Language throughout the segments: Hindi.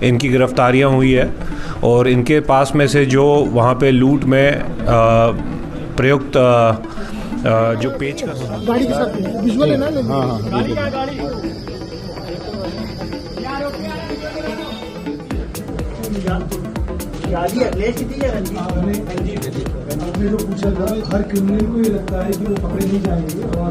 इनकी गिरफ्तारियां हुई है और इनके पास में से जो वहाँ पे लूट में प्रयुक्त जो पेच का गाड़ी के साथ विजुअल है ना। हाँ आपने जो पूछा था, हर क्रिमिनल को ये लगता है कि वो पकड़े नहीं जाएंगे, और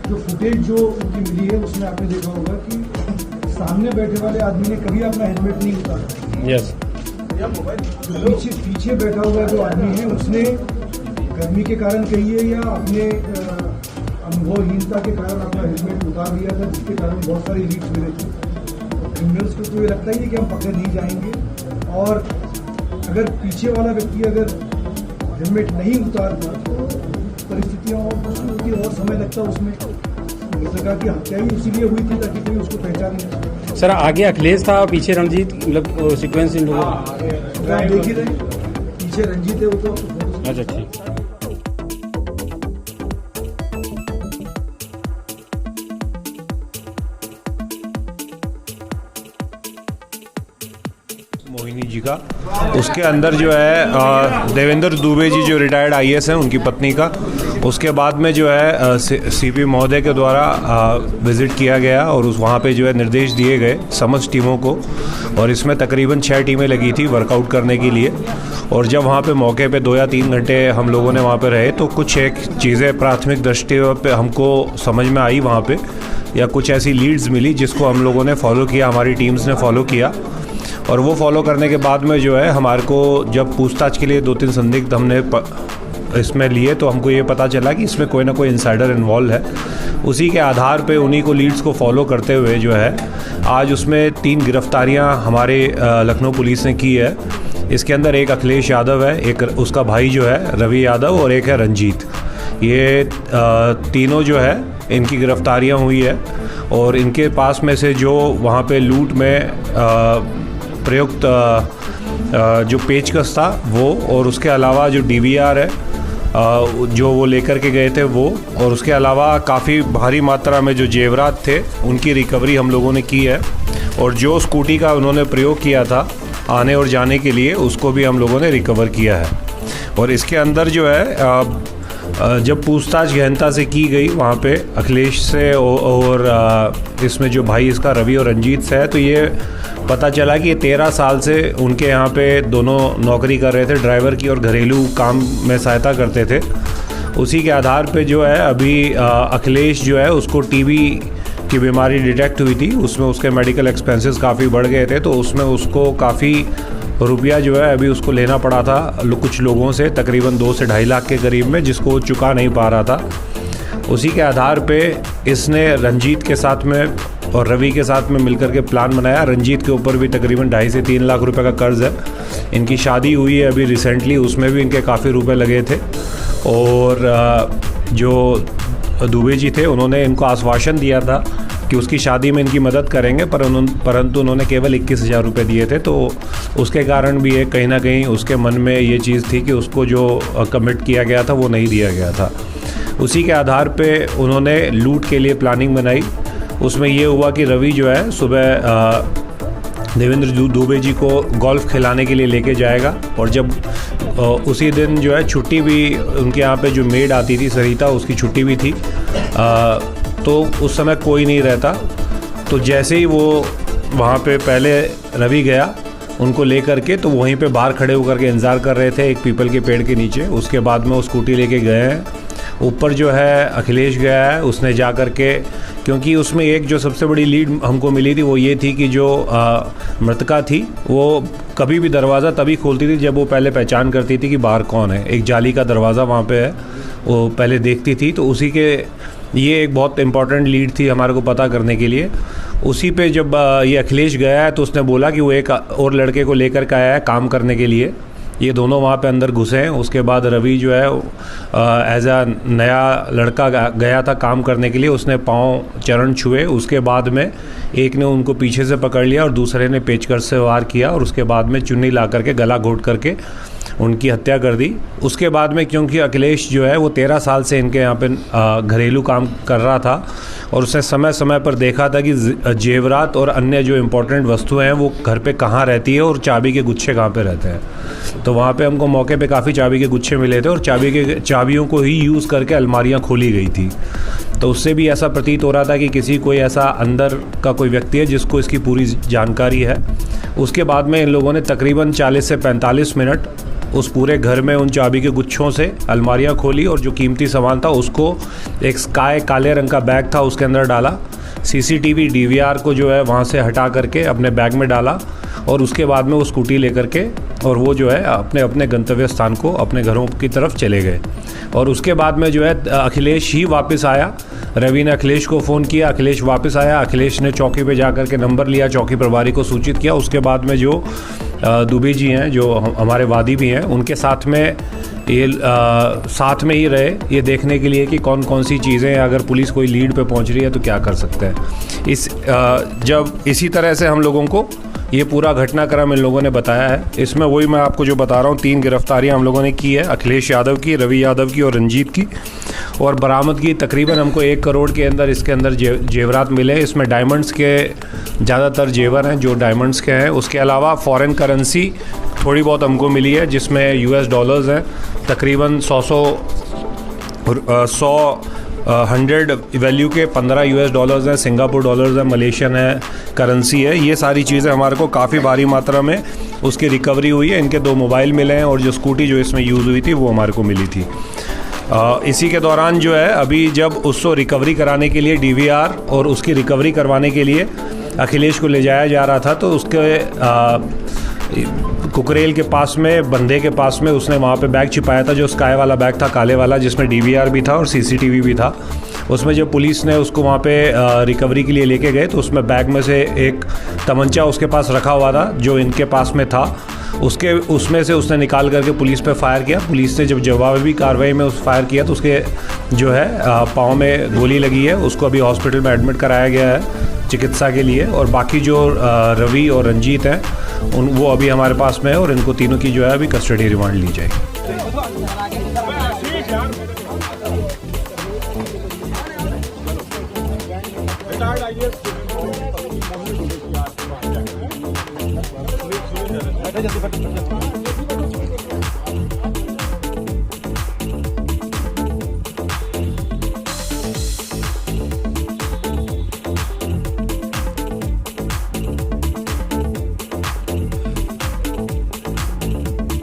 जो फुटेज जो उनकी मिली है उसमें आपने देखा होगा कि सामने बैठे वाले आदमी ने कभी अपना हेलमेट नहीं उतारा। यस। पीछे बैठा हुआ जो आदमी है उसने गर्मी के कारण कहिए या अपने अनुभवहीनता के कारण अपना हेलमेट उतार दिया था, जिसके कारण बहुत सारे लीड्स मिले थे। क्रिमिनल्स को तो ये लगता ही है कि हम पकड़े नहीं जाएंगे, और अगर पीछे वाला व्यक्ति अगर हेलमेट नहीं उतारता तो परिस्थितियाँ और समय लगता उसमें। लगा कि हत्या ही इसीलिए हुई थी ताकि कोई उसको पहचान नहीं। सर, आगे अखिलेश था, पीछे रंजीत, मतलब सीक्वेंस इन लोगों आप देख ही रहे, पीछे रंजीत है वो तो। अच्छा, ठीक। मोहिनी जी का, उसके अंदर जो है देवेंद्र दुबे जी जो रिटायर्ड आईएएस हैं उनकी पत्नी का, उसके बाद में जो है सीपी महोदय के द्वारा विज़िट किया गया और वहाँ पे जो है निर्देश दिए गए समस्त टीमों को, और इसमें तकरीबन 6 टीमें लगी थी वर्कआउट करने के लिए। और जब वहाँ पे मौके पे 2 या 3 घंटे हम लोगों ने वहाँ पे रहे तो कुछ एक चीज़ें प्राथमिक दृष्टि पे हमको समझ में आई वहाँ पे, या कुछ ऐसी लीड्स मिली जिसको हम लोगों ने फॉलो किया, हमारी टीम्स ने फॉलो किया। और वो फॉलो करने के बाद में जो है हमारे को जब पूछताछ के लिए 2-3 संदिग्ध हमने इसमें लिए तो हमको ये पता चला कि इसमें कोई ना कोई इनसाइडर इन्वॉल्व है। उसी के आधार पे उन्हीं को लीड्स को फॉलो करते हुए जो है आज उसमें 3 गिरफ्तारियां हमारे लखनऊ पुलिस ने की है। इसके अंदर एक अखिलेश यादव है, एक उसका भाई जो है रवि यादव, और एक है रंजीत। ये तीनों जो है इनकी गिरफ्तारियां हुई है और इनके पास में से जो वहाँ पे लूट में प्रयुक्त जो पेचकस था वो, और उसके अलावा जो डीवीआर है जो वो लेकर के गए थे वो, और उसके अलावा काफ़ी भारी मात्रा में जो जेवरात थे उनकी रिकवरी हम लोगों ने की है। और जो स्कूटी का उन्होंने प्रयोग किया था आने और जाने के लिए उसको भी हम लोगों ने रिकवर किया है। और इसके अंदर जो है जब पूछताछ गहनता से की गई वहाँ पे अखिलेश से और इसमें जो भाई इसका रवि और रंजीत से है, तो ये पता चला कि ये 13 साल से उनके यहाँ पे दोनों नौकरी कर रहे थे, ड्राइवर की और घरेलू काम में सहायता करते थे। उसी के आधार पे जो है अभी अखिलेश जो है उसको टीबी की बीमारी डिटेक्ट हुई थी, उसमें उसके मेडिकल एक्सपेंसेस काफ़ी बढ़ गए थे, तो उसमें उसको काफ़ी रुपया जो है अभी उसको लेना पड़ा था कुछ लोगों से, तकरीबन 2 से 2.5 लाख के करीब में, जिसको वो चुका नहीं पा रहा था। उसी के आधार पे इसने रंजीत के साथ में और रवि के साथ में मिलकर के प्लान बनाया। रंजीत के ऊपर भी तकरीबन 2.5 से 3 लाख रुपए का कर्ज है। इनकी शादी हुई है अभी रिसेंटली, उसमें भी इनके काफ़ी रुपए लगे थे। और जो दुबे जी थे उन्होंने इनको आश्वासन दिया था कि उसकी शादी में इनकी मदद करेंगे, परंतु उन्होंने केवल 21,000 रुपये दिए थे। तो उसके कारण भी ये कहीं ना कहीं उसके मन में ये चीज़ थी कि उसको जो कमिट किया गया था वो नहीं दिया गया था। उसी के आधार पे उन्होंने लूट के लिए प्लानिंग बनाई। उसमें ये हुआ कि रवि जो है सुबह देवेंद्र दुबे जी को गोल्फ खिलाने के लिए लेके जाएगा, और जब उसी दिन जो है छुट्टी भी उनके यहाँ पे जो मेड आती थी सरिता, उसकी छुट्टी भी थी, तो उस समय कोई नहीं रहता। तो जैसे ही वो वहाँ पे पहले रवि गया उनको लेकर के, तो वहीं पे बाहर खड़े होकर के इंतज़ार कर रहे थे एक पीपल के पेड़ के नीचे। उसके बाद में वो स्कूटी लेके गए हैं ऊपर। जो है अखिलेश गया है, उसने जा कर के, क्योंकि उसमें एक जो सबसे बड़ी लीड हमको मिली थी वो ये थी कि जो मृतका थी वो कभी भी दरवाज़ा तभी खोलती थी जब वो पहले पहचान करती थी कि बाहर कौन है। एक जाली का दरवाज़ा वहाँ पे है, वो पहले देखती थी। तो उसी के ये एक बहुत इंपॉर्टेंट लीड थी हमारे को पता करने के लिए। उसी पे जब ये अखिलेश गया है तो उसने बोला कि वो एक और लड़के को लेकर के आया है काम करने के लिए। ये दोनों वहाँ पे अंदर घुसे हैं। उसके बाद रवि जो है एज आ नया लड़का गया था काम करने के लिए, उसने पाँव चरण छुए। उसके बाद में एक ने उनको पीछे से पकड़ लिया और दूसरे ने पेचकस से वार किया, और उसके बाद में चुन्नी ला करके गला घोट करके उनकी हत्या कर दी। उसके बाद में क्योंकि अखिलेश जो है वो 13 साल से इनके यहाँ पे घरेलू काम कर रहा था और उसने समय समय पर देखा था कि जेवरात और अन्य जो इम्पोर्टेंट वस्तुएं हैं वो घर पे कहाँ रहती है और चाबी के गुच्छे कहाँ पे रहते हैं। तो वहाँ पे हमको मौके पे काफ़ी चाबी के गुच्छे मिले थे और चाबियों को ही यूज़ करके अलमारियाँ खोली गई थी। तो उससे भी ऐसा प्रतीत हो रहा था कि किसी कोई ऐसा अंदर का कोई व्यक्ति है जिसको इसकी पूरी जानकारी है। उसके बाद में इन लोगों ने तकरीबन 40 से 45 मिनट उस पूरे घर में उन चाबी के गुच्छों से अलमारियां खोली और जो कीमती सामान था उसको एक काले रंग का बैग था उसके अंदर डाला। सीसीटीवी डीवीआर को जो है वहाँ से हटा करके अपने बैग में डाला और उसके बाद में वो स्कूटी लेकर के और वो जो है अपने अपने गंतव्य स्थान को अपने घरों की तरफ चले गए। और उसके बाद में जो है अखिलेश ही वापस आया। रवि ने अखिलेश को फ़ोन किया, अखिलेश वापस आया। अखिलेश ने चौकी पे जा कर के नंबर लिया, चौकी प्रभारी को सूचित किया। उसके बाद में जो दुबे जी हैं जो हमारे वादी भी हैं उनके साथ में ये साथ में ही रहे ये देखने के लिए कि कौन कौन सी चीज़ें अगर पुलिस कोई लीड पे पहुंच रही है तो क्या कर सकते हैं। जब इसी तरह से हम लोगों को ये पूरा घटनाक्रम इन लोगों ने बताया है। इसमें वही मैं आपको जो बता रहा हूँ 3 गिरफ्तारियाँ हम लोगों ने की है, अखिलेश यादव की, रवि यादव की और रंजीत की। और बरामद की तकरीबन हमको 1 करोड़ के अंदर इसके अंदर जेवरात मिले। इसमें डायमंड्स के ज़्यादातर जेवर हैं जो डायमंड्स के हैं। उसके अलावा फॉरेन करेंसी थोड़ी बहुत हमको मिली है जिसमें US डॉलर्स हैं तकरीबन 100 वैल्यू के 15 US डॉलर्स हैं, सिंगापुर डॉलर्स हैं, मलेशियन है करेंसी है। ये सारी चीज़ें हमारे को काफ़ी भारी मात्रा में उसकी रिकवरी हुई है। इनके 2 मोबाइल मिले हैं और जो स्कूटी जो इसमें यूज़ हुई थी वो हमारे को मिली थी। इसी के दौरान जो है अभी जब उसको रिकवरी कराने के लिए DVR और उसकी रिकवरी करवाने के लिए अखिलेश को ले जाया जा रहा था तो उसके कुकरेल के पास में बंदे के पास में उसने वहाँ पे बैग छिपाया था जो स्काई वाला बैग था, काले वाला, जिसमें DVR भी था और CCTV भी था। उसमें जब पुलिस ने उसको वहाँ पे रिकवरी के लिए लेके गए तो उसमें बैग में से एक तमंचा उसके पास रखा हुआ था जो इनके पास में था। उसमें से उसने निकाल करके पुलिस पे फायर किया। पुलिस ने जब जवाबी कार्रवाई में उस फायर किया तो उसके जो है पाँव में गोली लगी है। उसको अभी हॉस्पिटल में एडमिट कराया गया है चिकित्सा के लिए। और बाकी जो रवि और रंजीत हैं वो अभी हमारे पास में है और इनको तीनों की जो है अभी कस्टडी रिमांड ली जाएगी। जैसे